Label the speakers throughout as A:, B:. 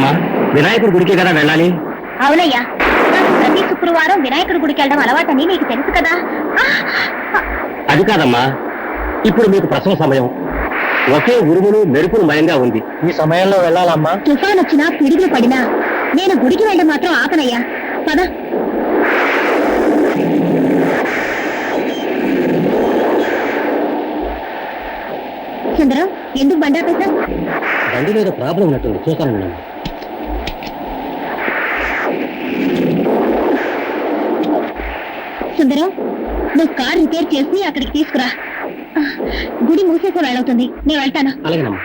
A: అమ్మా, వినాయకుడి గుడికి కదా వెళ్ళాలి.
B: అవునయ్యా, నాకు ప్రతి శుక్రవారం వినాయకుడి గుడికి వెళ్ళడం అలవాటని నీకు తెలుసు కదా.
A: అది కాదమ్మా, ఇప్పుడు మీకు ప్రసవ సమయం. ఒకే ఉరుములు మెరుపులు మయంగా ఉంది. ఈ సమయంలో వెళ్ళాలమ్మా.
B: తుఫాన్ వచ్చినా పిడుగులు పడినా నేను గుడికి వెళ్ళడం మాత్రం ఆపనయ్యా. పద. సుందరం, ఎందుకు బండాపేశా?
A: బండి మీద ప్రాబ్లం ఉన్నట్టుంది, చూస్తాను.
B: సుందరం, నువ్వు కార్ రిపేర్ చేసి అక్కడికి తీసుకురా. గుడి మూసేసే వెళ్ళవుతుంది, నేను వెళ్తాను.
A: అలాగేనమ్మా.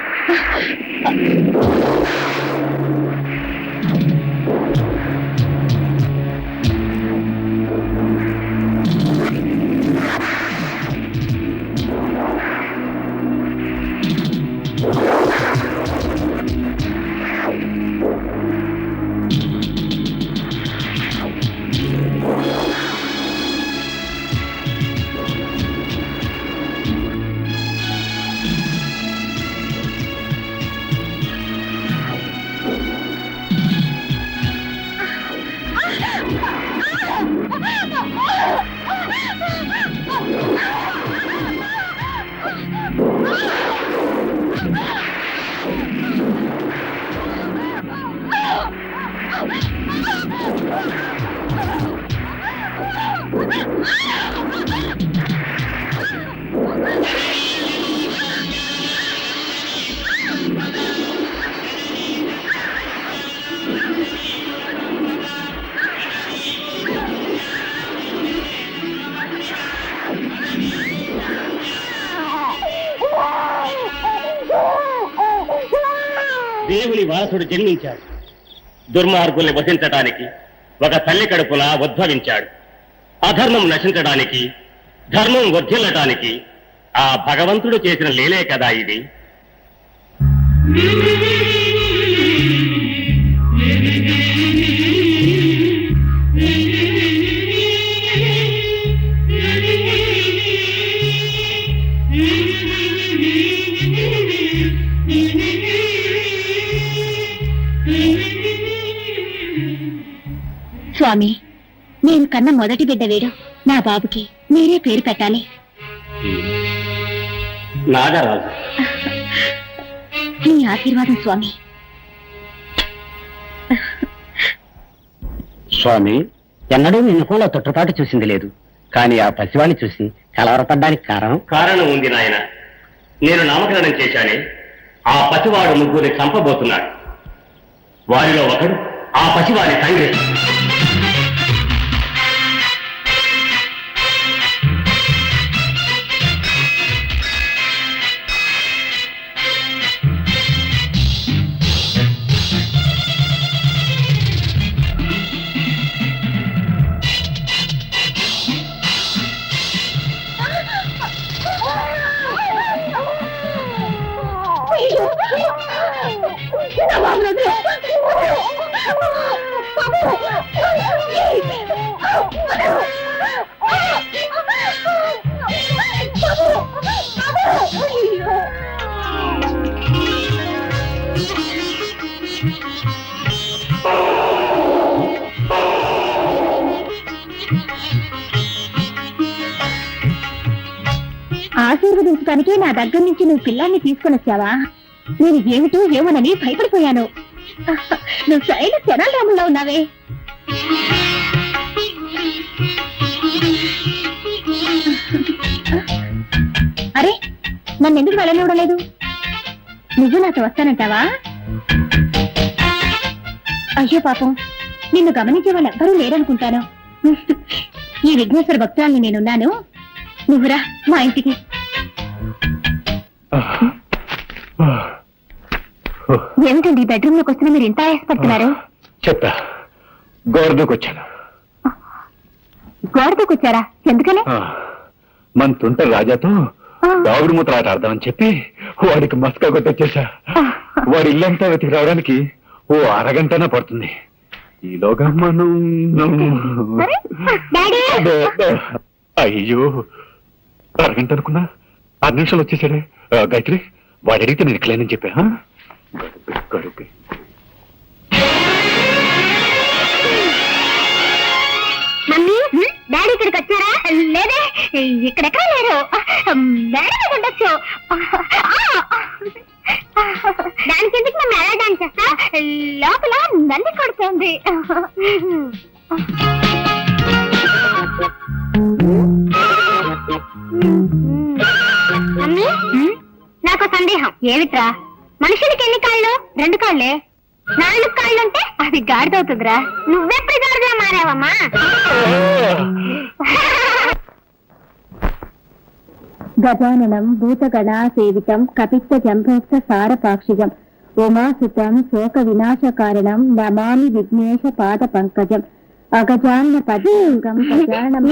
A: దేవుని వారసుడు జన్మించాడు. దుర్మార్గుల్ని వధించడానికి ఒక తల్లి కడుపులా ఉద్భవించాడు. అధర్మం నశించడానికి, ధర్మం వర్ధిల్లటానికి ఆ భగవంతుడు చేసిన లీలే కదా ఇది.
B: స్వామి, నేను కన్న మొదటి బిడ్డ వీడు. నా బాబుకి మీరే పేరు పెట్టాలి.
A: నాగరాజు.
B: మీ ఆశీర్వాదం స్వామి.
A: స్వామి, ఎన్నడూ నిన్ను కూడా తొట్టుపాటు చూసింది లేదు. కానీ ఆ పసివాణ్ణి చూసి కలవరపడ్డానికి కారణం ఉంది నాయన. నేను నామకరణం చేశానే, ఆ పసివాడు ముగ్గురిని చంపబోతున్నాడు. వారిలో ఒకడు ఆ పసివాడి తండ్రి.
B: ఆశీర్వదించడానికి నా దగ్గర నుంచి నువ్వు పిల్లాన్ని తీసుకుని వచ్చావా? నేను ఏమిటో ఏమోనని భయపడిపోయాను. నువ్వు శైల శరణారాముల్లో ఉన్నావే. అరే, నన్ను ఎందుకు వెళ్ళనివ్వలేదు? నువ్వు నాతో వస్తానంటావా? అయ్యో పాపం, నిన్ను గమనించే వాళ్ళు ఎవ్వరూ లేరనుకుంటాను. ఈ విఘ్నేశ్వర భక్తురాల్ని నేనున్నాను, నువ్వురా మా ఇంటికి. ఏమిటండి బెడ్రూమ్ లోకి వస్తున్నా మీరు ఇంత ఆయాసపడుతున్నారు?
A: చెప్పా, గోరదూకు వచ్చాను.
B: గోరదూకు వచ్చారా? ఎందుకని?
A: మన తుంట రాజాతో దాగుడు మూతలాట ఆడదామని చెప్పి వాడికి మస్కా కొట్టొచ్చేసా. వాడి ఇల్లంతా వెతికి రావడానికి ఓ అరగంటనా పడుతుంది. ఈలోగా మనం అయ్యో, అరగంట అనుకున్నా 6 నిమిషాలు వచ్చేసాడే. గాయత్రి, వాడు అడిగితే నేను ఇట్లేనని చెప్పా. గడుపే
B: ఇక్కడెక్కడ లేరు. మేడం ఉండొచ్చు. దానికి ఎందుకు మేము ఎలా డాన్స్ చేస్తా? లోపల నంది కొడుతుంది. మమ్మీ, నాకు సందేహం. ఏమిట్రా? మనుషులకి ఎన్ని కాళ్ళు? 2 కాళ్ళే. 4 కాళ్ళుంటే అది గాడిదవుతుందిరా. నువ్వెప్పుడు గాడిదలా మారావమ్మా? గజాననం భూతగణా సేవితం కపిత్త జంభోక్త సారపాక్షిజం ఉమాసుతం శోక వినాశ కారణం నమామి విఘ్నేశ పాద పంకజం అగజాన పద్మం.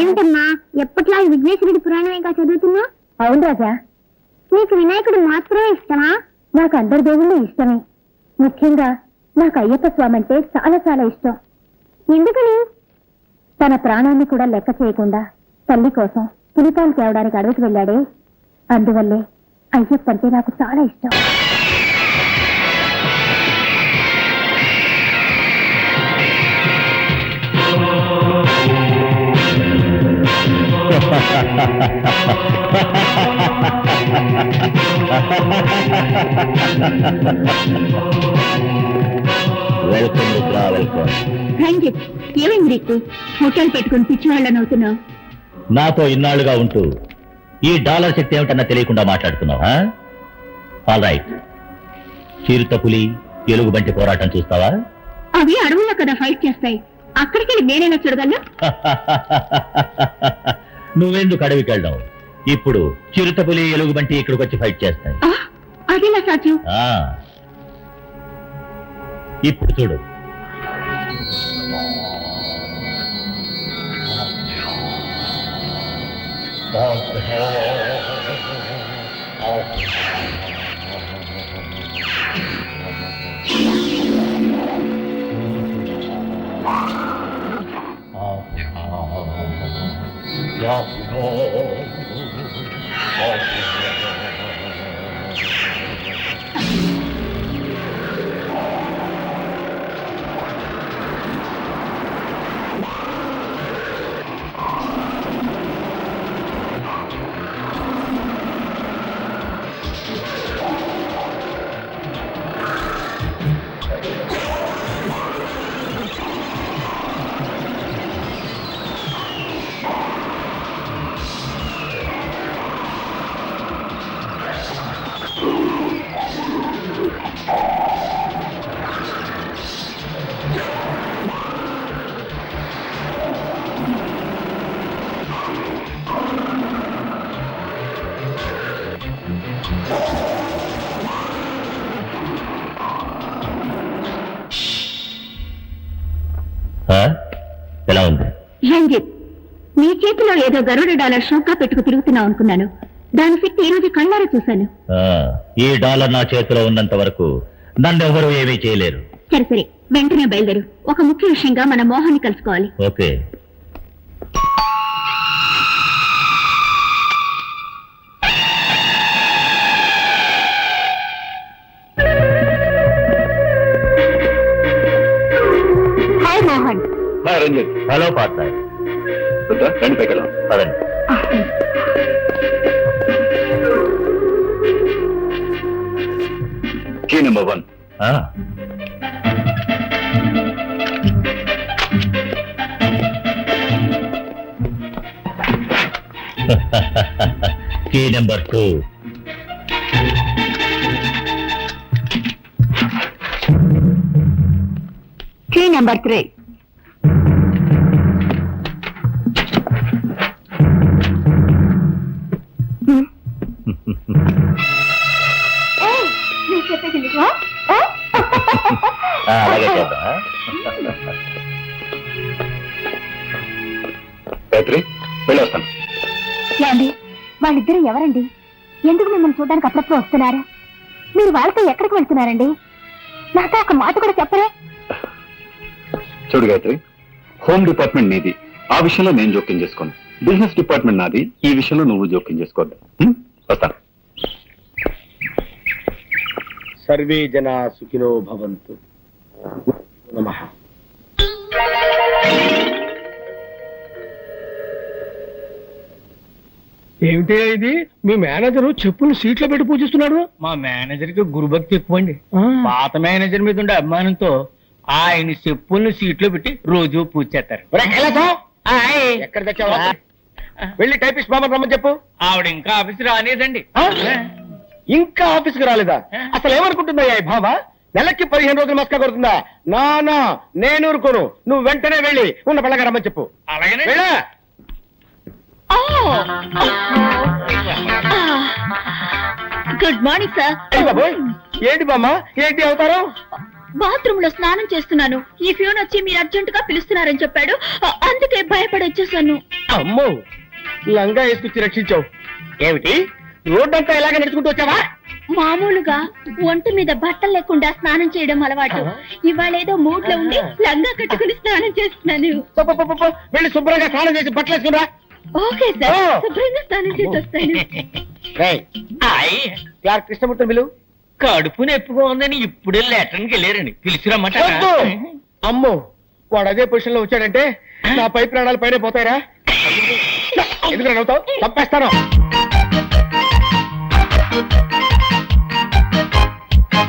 B: ఏమిటమ్మా ఎప్పట్లా విఘ్నేశ్వరుడి పురాణమేగా చదువుతున్నా? అవును రాజా. నీకు వినాయకుడు మాత్రమే ఇష్టమా? నాకు అందరి దేవుళ్ళు ఇష్టమే. ముఖ్యంగా నాకు అయ్యప్ప స్వామి అంటే చాలా చాలా ఇష్టం. ఎందుకని? తన ప్రాణాన్ని కూడా లెక్క చేయకుండా తల్లి కోసం పులిపాలు తేవడానికి అడవికి వెళ్ళాడే, అందువల్లే అయ్యప్ప అంటే నాకు చాలా ఇష్టం.
A: Welcome Rudra, welcome.
B: Thank you. ఏమైంది రిక్కు? హోటల్ పెట్టుకుని పిచ్చివాళ్ళని అవుతున్నావు.
A: నాతో ఇన్నాళ్లుగా ఉంటూ ఈ డాలర్ శక్తి ఏమిటన్నా తెలియకుండా మాట్లాడుతున్నావా? All right. చిరుత పులి ఎలుగుబంటి పోరాటం చూస్తావా?
B: అవి అడవుల్లో కదా ఫైట్ చేస్తాయి. అక్కడికి నేనైనా చూడగలను.
A: నువ్వెందుకు అడవికి వెళ్ళడం? ఇప్పుడు చిరుత పులి ఎలుగుబంటి ఇక్కడికి వచ్చి ఫైట్ చేస్తాయి.
B: అదేనా సాధ్యం?
A: ఇప్పుడు చూడు. ఎలా ఉంది?
B: రంజిత్, నీ చేతిలో ఏదో గరుడ డాలర్ షోకా పెట్టుకు తిరుగుతున్నావు అనుకున్నాను. దాని శక్తి ఈ రోజు కళ్ళారా చూశాను.
A: ఈ డాలర్ నా చేతిలో ఉన్నంత వరకు నన్నెవరూ ఏమీ చేయలేరు.
B: సరే సరే, వెంటనే బయలుదేరు. ఒక ముఖ్య విషయంగా మన మోహన్ని కలుసుకోవాలి.
A: Okay.
B: Hi Mohan.
A: Hi Ranjit. Hello partner. రండి పైకెళ్ళాం. పదండి. Key number 1. Key number 2.
B: Key number 3.
A: అలాగే చేద్దాం. గాయత్రి, వెళ్ళొస్తాను.
B: ఏమండి, వాళ్ళిద్దరూ ఎవరండి? ఎందుకు మిమ్మల్ని చూడడానికి అప్పుడప్పుడు వస్తున్నారా? మీరు వాళ్ళతో ఎక్కడికి వెళ్తున్నారండి? నాతో ఒక మాట కూడా చెప్పరే?
C: చూడు గాయత్రి, హోమ్ డిపార్ట్మెంట్ నీది, ఆ విషయంలో నేను జోక్యం చేసుకోను. బిజినెస్ డిపార్ట్మెంట్ నాది, ఈ విషయంలో నువ్వు జోక్యం చేసుకోవద్దు. వస్తాను.
D: సర్వే జనా సుఖినో భవంతు. నమః. ఏమిటి ఇది? మీ మేనేజర్ చెప్పులు సీట్లో పెట్టి పూజిస్తున్నాడు.
E: మా మేనేజర్ కి గురుభక్తి ఎక్కువ అండి. పాత మేనేజర్ మీద ఉండే అభిమానంతో ఆయన చెప్పుల్ని సీట్లో పెట్టి రోజు పూజ చేస్తారు.
D: ఒరేయ్ కైలాసం, ఎక్కడ తెచ్చావా? వెళ్ళి టైపిస్ట్ బాబా రమ్మని చెప్పు.
E: ఆవిడ ఇంకా ఆఫీస్ రానేదండి.
D: ఆ? ఇంకా ఆఫీస్కి రాలేదా? అసలు ఏమనుకుంటుందా ఈ భావ? నెలకి 15 రోజులు మస్కా కొడుతుందా? నా నేను ఊరుకోను. నువ్వు వెంటనే వెళ్ళి ఉన్న పిల్లగా రమ్మని చెప్పు.
E: అలాగనే
D: వెళ్ళా.
B: Good morning sir.
D: ఏయ్ బాబోయ్, ఏంటి బామ్మ, ఏంటి అవుతారు?
B: బాత్రూమ్ లో స్నానం చేస్తున్నాను. ఈ ఫ్యూన్ వచ్చి మీరు అర్జెంట్ గా పిలుస్తున్నారని చెప్పాడు. అందుకే భయపడి వచ్చేసాను.
D: అమ్మో, లంగా వేసుకొచ్చి రక్షించావు. ఏమిటి, రోడ్డంతా ఇలాగే నడుచుకుంటూ వచ్చావా?
B: మామూలుగా ఒంటి మీద బట్టలు లేకుండా స్నానం చేయడం అలవాటు. ఇవాళ ఏదో మూడ్ లో ఉండి లంగా కట్టుకుని స్నానం చేస్తున్నాను.
D: వెళ్ళి శుభ్రంగా స్నానం చేసి బట్టలు వేసుకురా.
B: ఓకే సార్, శుభ్రంగా స్నానం చేసి వస్తాను.
D: క్లార్క్ కృష్ణమూర్తి బిలు.
E: కడుపు నొప్పిగా ఉందని ఇప్పుడే లెటర్కి వెళ్ళారండి. పిలిచిరమ్మాట.
D: అమ్మో, వాడు అదే పొజిషన్ లో వచ్చాడంటే నా పై ప్రాణాలు పైన పోతాయిరా. ఎందుకు నవ్వుతావు? తప్పేస్తాను.